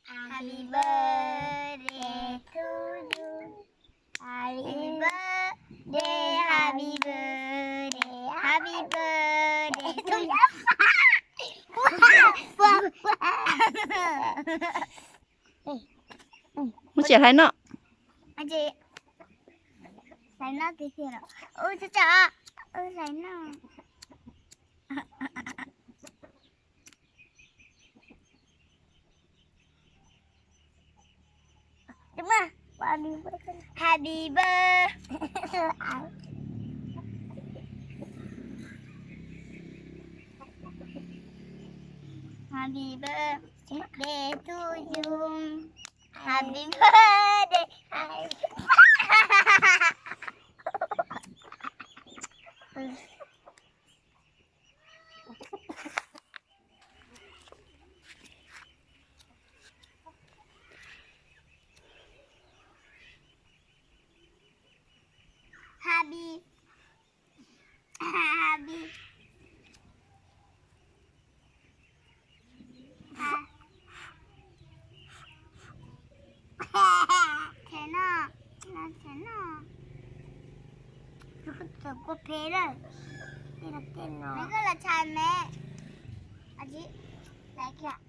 Happy birthday to you. Happy birthday, happy birthday, happy birthday to you. มันเสียไรเนาะ Aji, lại nó tí kia rồi. Ôi cha cha, ôi lại nó. Đúng mà, happy birthday. Happy birthday to you. Happy birthday. Happy. Happy. Thế nào? Là thế nào? Tôi có phê đây. Đây là tên nó. Mấy cái là chài mẹ. À chị, lại kìa.